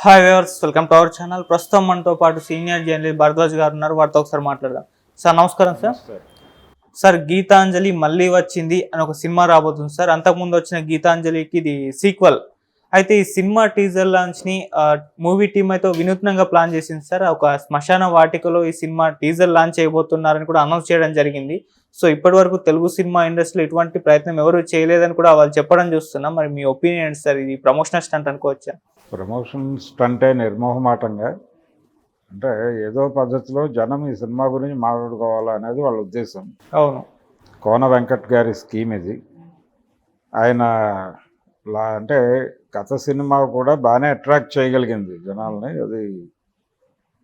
Hi viewers, welcome to our channel. ప్రస్తుతం మనతో పాటు సీనియర్ జర్నలిస్ట్ భరద్వాజ్ గారు ఉన్నారు. వారితో ఒకసారి మాట్లాడదాం. సార్ నమస్కారం. సార్ గీతాంజలి మళ్ళీ వచ్చింది అని ఒక సినిమా రాబోతుంది సార్. అంతకుముందు వచ్చిన గీతాంజలికి ఇది సీక్వెల్. అయితే ఈ సినిమా టీజర్ లాంచ్ ని మూవీ టీమ్ అయితే వినూత్నంగా ప్లాన్ చేసింది సార్. ఒక శ్మశాన వాటికలో ఈ సినిమా టీజర్ లాంచ్ చేయబోతున్నారని కూడా అనౌన్స్ చేయడం జరిగింది. సో ఇప్పటి వరకు తెలుగు సినిమా ఇండస్ట్రీలో ఇటువంటి ప్రయత్నం ఎవరు చేయలేదని కూడా వాళ్ళు చెప్పడం చూస్తున్నాం. మరి మీ ఒపీనియన్ సార్, ఇది ప్రమోషనల్ స్టంట్ అనుకోవచ్చా? ప్రమోషన్ స్టంటే నిర్మోహమాటంగా, అంటే ఏదో పద్ధతిలో జనం ఈ సినిమా గురించి మాట్లాడుకోవాలనేది వాళ్ళ ఉద్దేశం. అవును, కోన వెంకట్ గారి స్కీమ్ ఇది. ఆయన అంటే గత సినిమా కూడా బాగానే అట్రాక్ట్ చేయగలిగింది జనాల్ని. అది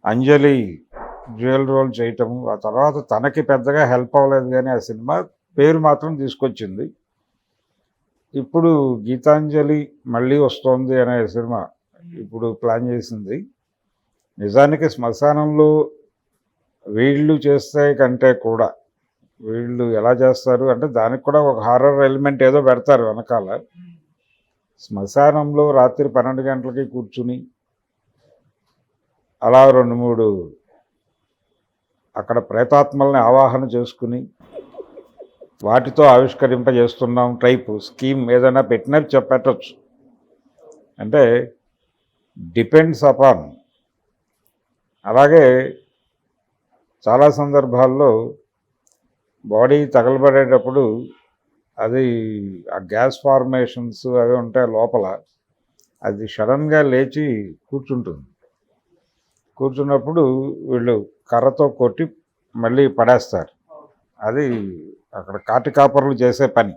అంజలి డ్యూయల్ రోల్ చేయటము, ఆ తర్వాత తనకి పెద్దగా హెల్ప్ అవ్వలేదు, కానీ ఆ సినిమా పేరు మాత్రం తీసుకొచ్చింది. ఇప్పుడు గీతాంజలి మళ్ళీ వస్తోంది అనే సినిమా ఇప్పుడు ప్లాన్ చేసింది. నిజానికి శ్మశానంలో వీళ్ళు చేస్తే కంటే కూడా వీళ్ళు ఎలా చేస్తారు అంటే దానికి కూడా ఒక హారర్ ఎలిమెంట్ ఏదో పెడతారు వెనకాల. శ్మశానంలో రాత్రి 12 గంటలకి కూర్చుని అలా 2-3 అక్కడ ప్రేతాత్మల్ని ఆవాహన చేసుకుని వాటితో ఆవిష్కరింపజేస్తున్నాం టైపు స్కీమ్ ఏదైనా పెట్టినా చెప్పచ్చు. అంటే డిపెండ్స్ అపాన్. అలాగే చాలా సందర్భాల్లో బాడీ తగలబడేటప్పుడు అది ఆ గ్యాస్ ఫార్మేషన్స్ అవి ఉంటాయి లోపల, అది సడన్గా లేచి కూర్చున్నప్పుడు వీళ్ళు కర్రతో కొట్టి మళ్ళీ పడేస్తారు. అది అక్కడ కాటి కాపర్లు చేసే పని.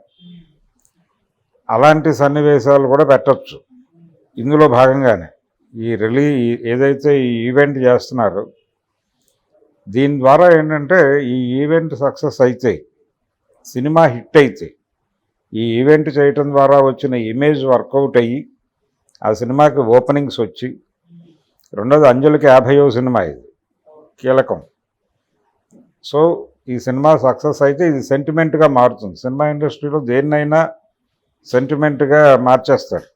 అలాంటి సన్నివేశాలు కూడా పెట్టచ్చు ఇందులో భాగంగానే. ఏదైతే ఈ ఈవెంట్ చేస్తున్నారో దీని ద్వారా ఏంటంటే ఈ ఈవెంట్ సక్సెస్ అయితే, సినిమా హిట్ అయితే, ఈ ఈవెంట్ చేయటం ద్వారా వచ్చిన ఇమేజ్ వర్కౌట్ అయ్యి ఆ సినిమాకి ఓపెనింగ్స్ వచ్చి, రెండోది అంజలికి 50వ సినిమా, ఇది కీలకం. సో ఈ సినిమా సక్సెస్ అయితే ఇది సెంటిమెంట్గా మారుతుంది. సినిమా ఇండస్ట్రీలో దేన్నైనా సెంటిమెంట్గా మార్చేస్తారు.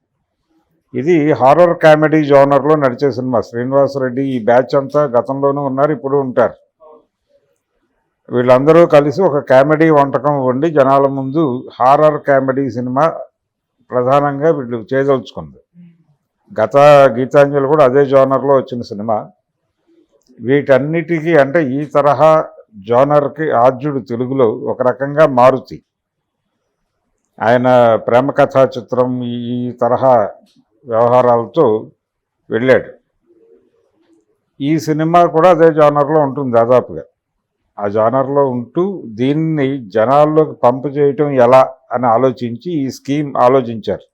ఇది హారర్ కామెడీ జోనర్లో నడిచే సినిమా. శ్రీనివాసరెడ్డి ఈ బ్యాచ్ అంతా గతంలోనూ ఉన్నారు, ఇప్పుడు ఉంటారు. వీళ్ళందరూ కలిసి ఒక కామెడీ వంటకం వండి జనాల ముందు హారర్ కామెడీ సినిమా ప్రధానంగా వీళ్ళు చేయదలుచుకుంది. గత గీతాంజలి కూడా అదే జోనర్లో వచ్చిన సినిమా. వీటన్నిటికీ అంటే ఈ తరహా జోనర్కి ఆద్యుడు తెలుగులో ఒక రకంగా మారుతి. ఆయన ప్రేమ కథా చిత్రం ఈ తరహా వ్యవహారాలతో వెళ్ళాడు. ఈ సినిమా కూడా అదే జానర్లో ఉంటుంది దాదాపుగా. ఆ జానర్లో ఉంటూ దీన్ని జనాల్లోకి పంపు చేయటం ఎలా అని ఆలోచించి ఈ స్కీమ్ ఆలోచించారు.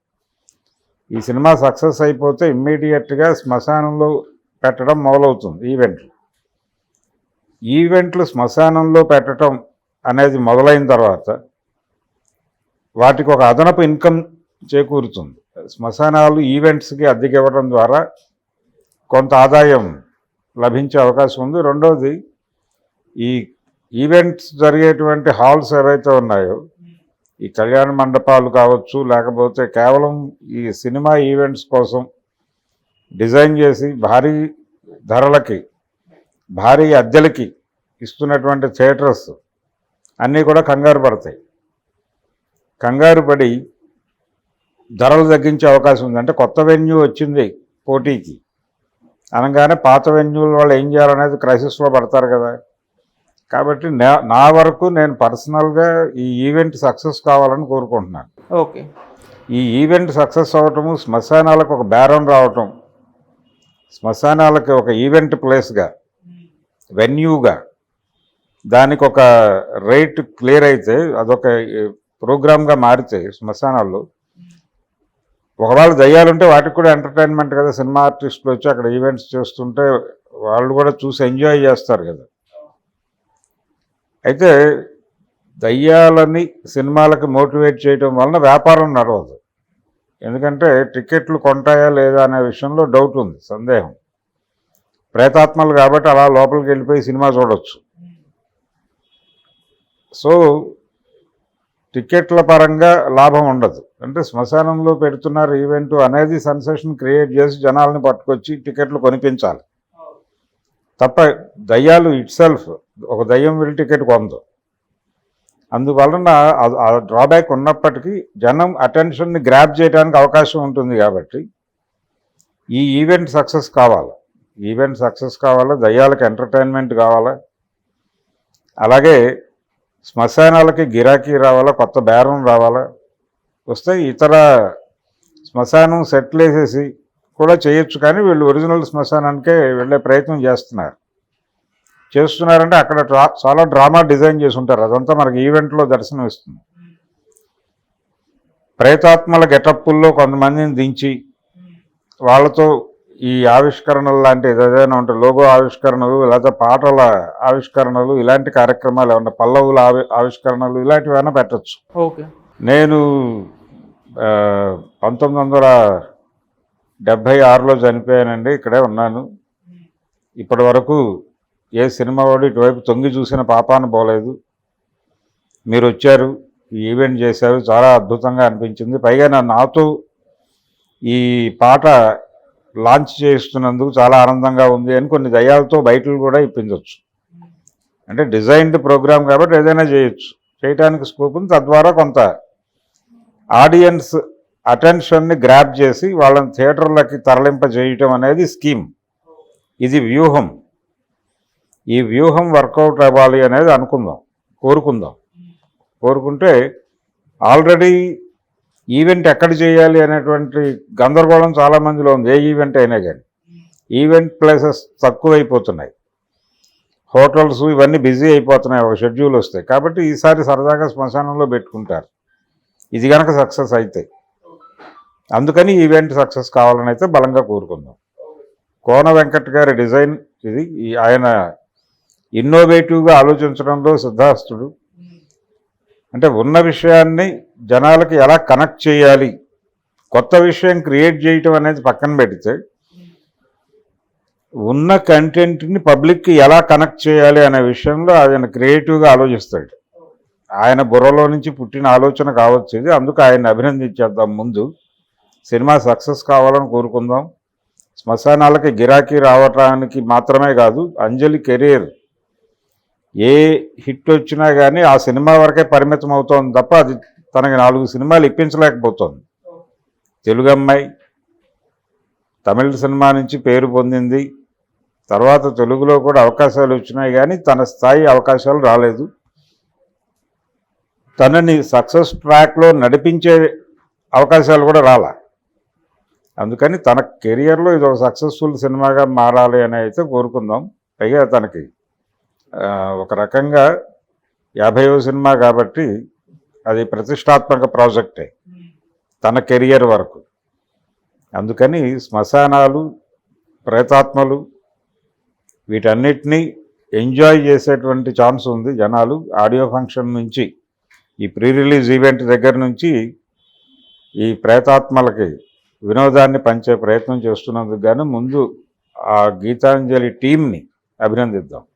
ఈ సినిమా సక్సెస్ అయిపోతే ఇమ్మీడియట్గా శ్మశానంలో పెట్టడం మొదలవుతుంది. ఈవెంట్లు శ్మశానంలో పెట్టడం అనేది మొదలైన తర్వాత వాటికి ఒక అదనపు ఇన్కమ్ చేకూరుతుంది. శ్మశానాలు ఈవెంట్స్కి అద్దెకి ఇవ్వడం ద్వారా కొంత ఆదాయం లభించే అవకాశం ఉంది. రెండవది, ఈ ఈవెంట్స్ జరిగేటువంటి హాల్స్ ఏవైతే ఉన్నాయో, ఈ కళ్యాణ మండపాలు కావచ్చు, లేకపోతే కేవలం ఈ సినిమా ఈవెంట్స్ కోసం డిజైన్ చేసి భారీ ధరలకి భారీ అద్దెలకి ఇస్తున్నటువంటి థియేటర్స్ అన్నీ కూడా కంగారు పడతాయి. కంగారు పడి ధరలు తగ్గించే అవకాశం ఉంది. అంటే కొత్త వెన్యూ వచ్చింది పోటీకి అనగానే పాత వెన్యూల వాళ్ళు ఏం చేయాలనేది క్రైసిస్లో పడతారు కదా. కాబట్టి నా వరకు నేను పర్సనల్గా ఈ ఈవెంట్ సక్సెస్ కావాలని కోరుకుంటున్నాను. ఓకే, ఈ ఈవెంట్ సక్సెస్ అవ్వటము, శ్మశానాలకు ఒక బేరం రావటం, శ్మశానాలకి ఒక ఈవెంట్ ప్లేస్గా, వెన్యూగా దానికి ఒక రేట్ క్లియర్ అయితే, అదొక ప్రోగ్రామ్గా మారితే శ్మశానాల్లో, ఒకవేళ దయ్యాలుంటే వాటికి కూడా ఎంటర్టైన్మెంట్ కదా. సినిమా ఆర్టిస్టులు వచ్చి అక్కడ ఈవెంట్స్ చేస్తుంటే వాళ్ళు కూడా చూసి ఎంజాయ్ చేస్తారు కదా. అయితే దయ్యాలని సినిమాలకు మోటివేట్ చేయడం వలన వ్యాపారం నడవదు. ఎందుకంటే టికెట్లు కొంటాయా లేదా అనే విషయంలో డౌట్ ఉంది, సందేహం. ప్రేతాత్మలు కాబట్టి అలా లోపలికి వెళ్ళిపోయి సినిమా చూడవచ్చు. సో టికెట్ల పరంగా లాభం ఉండదు. అంటే శ్మశానంలో పెడుతున్నారు ఈవెంట్ అనేది సెన్సేషన్ క్రియేట్ చేసి జనాల్ని పట్టుకొచ్చి టికెట్లు కొనిపించాలి తప్ప దయ్యాలు ఇట్ సెల్ఫ్ ఒక దయ్యం వెళ్ళి టికెట్ కొందు. అందువలన ఆ డ్రాబ్యాక్ ఉన్నప్పటికీ జనం అటెన్షన్ని గ్రాప్ చేయడానికి అవకాశం ఉంటుంది కాబట్టి ఈ ఈవెంట్ సక్సెస్ కావాలి. ఈవెంట్ సక్సెస్ కావాలా, దయ్యాలకు ఎంటర్టైన్మెంట్ కావాలా, అలాగే శ్మశానాలకి గిరాకీ రావాలా, కొత్త బేరం రావాలా. వస్తే ఇతర శ్మశానం సెటిల్ వేసేసి కూడా చేయొచ్చు, కానీ వీళ్ళు ఒరిజినల్ శ్మశానానికే వెళ్ళే ప్రయత్నం చేస్తున్నారంటే అక్కడ చాలా డ్రామా డిజైన్ చేసి ఉంటారు. అదంతా మనకి ఈవెంట్లో దర్శనం ఇస్తుంది. ప్రేతాత్మల గెటప్పుల్లో కొంతమందిని దించి వాళ్ళతో ఈ ఆవిష్కరణలు లాంటి ఏదైనా ఉంటాయి, లోగో ఆవిష్కరణలు లేదా పాటల ఆవిష్కరణలు, ఇలాంటి కార్యక్రమాలు ఏమన్నా, పల్లవుల ఆవిష్కరణలు ఇలాంటివి ఏమైనా పెట్టచ్చు. ఓకే. నేను 1976లో చనిపోయానండి. ఇక్కడే ఉన్నాను. ఇప్పటి వరకు ఏ సినిమా వాడు ఇటువైపు తొంగి చూసిన పాపాన పోలేదు. మీరు వచ్చారు, ఈ ఈవెంట్ చేశారు, చాలా అద్భుతంగా అనిపించింది. పైగా నాతో ఈ పాట లాంచ్ చేస్తున్నందుకు చాలా ఆనందంగా ఉంది అని కొన్ని దయ్యాలతో బయటలు కూడా ఇప్పించవచ్చు. అంటే డిజైన్డ్ ప్రోగ్రామ్ కాబట్టి ఏదైనా చేయటానికి స్కోప్ ఉంది. తద్వారా కొంత ఆడియన్స్ అటెన్షన్ని గ్రాప్ చేసి వాళ్ళని థియేటర్లకి తరలింపజేయటం అనేది స్కీమ్. ఇది వ్యూహం. ఈ వ్యూహం వర్కౌట్ అవ్వాలి అనేది కోరుకుంటే ఆల్రెడీ ఈవెంట్ ఎక్కడ చేయాలి అనేటువంటి గందరగోళం చాలామందిలో ఉంది. ఏ ఈవెంట్ అయినా కానీ ఈవెంట్ ప్లేసెస్ తక్కువైపోతున్నాయి, హోటల్స్ ఇవన్నీ బిజీ అయిపోతున్నాయి, ఒక షెడ్యూల్ వస్తాయి. కాబట్టి ఈసారి సరదాగా శ్మశానంలో పెట్టుకుంటారు, ఇది కనుక సక్సెస్ అయితే. అందుకని ఈవెంట్ సక్సెస్ కావాలని అయితే బలంగా కోరుకుందాం. కోన వెంకట్ గారి డిజైన్ ఇది. ఆయన ఇన్నోవేటివ్గా ఆలోచించడంలో సిద్ధాస్తుడు. అంటే ఉన్న విషయాన్ని జనాలకి ఎలా కనెక్ట్ చేయాలి, కొత్త విషయం క్రియేట్ చేయటం అనేది పక్కన పెడితే ఉన్న కంటెంట్ని పబ్లిక్కి ఎలా కనెక్ట్ చేయాలి అనే విషయంలో ఆయన క్రియేటివ్గా ఆలోచిస్తాడు. ఆయన బుర్రలో నుంచి పుట్టిన ఆలోచన కావచ్చు ఇది. అందుకు ఆయన అభినందించేద్దాం. ముందు సినిమా సక్సెస్ కావాలని కోరుకుందాం. శ్మశానాలకి గిరాకీ రావటానికి మాత్రమే కాదు, అంజలి కెరీర్ ఏ హిట్ వచ్చినా కానీ ఆ సినిమా వరకే పరిమితం అవుతోంది తప్ప అది తనకి 4 సినిమాలు ఇప్పించలేకపోతుంది. తెలుగు అమ్మాయి తమిళ సినిమా నుంచి పేరు పొందింది, తర్వాత తెలుగులో కూడా అవకాశాలు వచ్చినాయి, కానీ తన స్థాయి అవకాశాలు రాలేదు. తనని సక్సెస్ ట్రాక్లో నడిపించే అవకాశాలు కూడా రాలా. అందుకని తన కెరియర్లో ఇది ఒక సక్సెస్ఫుల్ సినిమాగా మారాలి అని అయితే కోరుకుందాం. పైగా తనకి ఒక రకంగా 50వ సినిమా కాబట్టి అది ప్రతిష్టాత్మక ప్రాజెక్టే తన కెరియర్ వరకు. అందుకని శ్మశానాలు, ప్రేతాత్మలు వీటన్నిటినీ ఎంజాయ్ చేసేటువంటి ఛాన్స్ ఉంది జనాలు. ఆడియో ఫంక్షన్ నుంచి ఈ ప్రీ రిలీజ్ ఈవెంట్ దగ్గర నుంచి ఈ ప్రేతాత్మలకి వినోదాన్ని పంచే ప్రయత్నం చేస్తున్నందుకు గాను ముందు ఆ గీతాంజలి టీంని అభినందిద్దాం.